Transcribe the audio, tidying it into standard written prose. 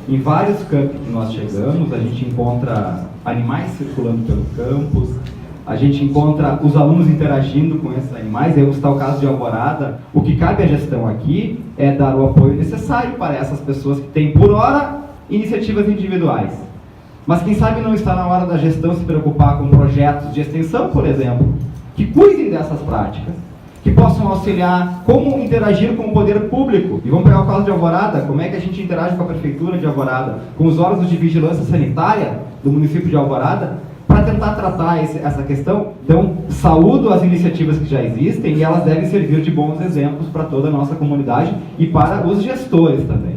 Em vários campos que nós chegamos, a gente encontra animais circulando pelo campus, a gente encontra os alunos interagindo com esses animais. Aí está o caso de Alvorada. O que cabe à gestão aqui é dar o apoio necessário para essas pessoas que têm, por hora, iniciativas individuais. Mas quem sabe não está na hora da gestão se preocupar com projetos de extensão, por exemplo, que cuidem dessas práticas, que possam auxiliar como interagir com o poder público. E vamos pegar o caso de Alvorada, como é que a gente interage com a prefeitura de Alvorada, com os órgãos de vigilância sanitária do município de Alvorada, para tentar tratar essa questão. Então, saúdo as iniciativas que já existem e elas devem servir de bons exemplos para toda a nossa comunidade e para os gestores também.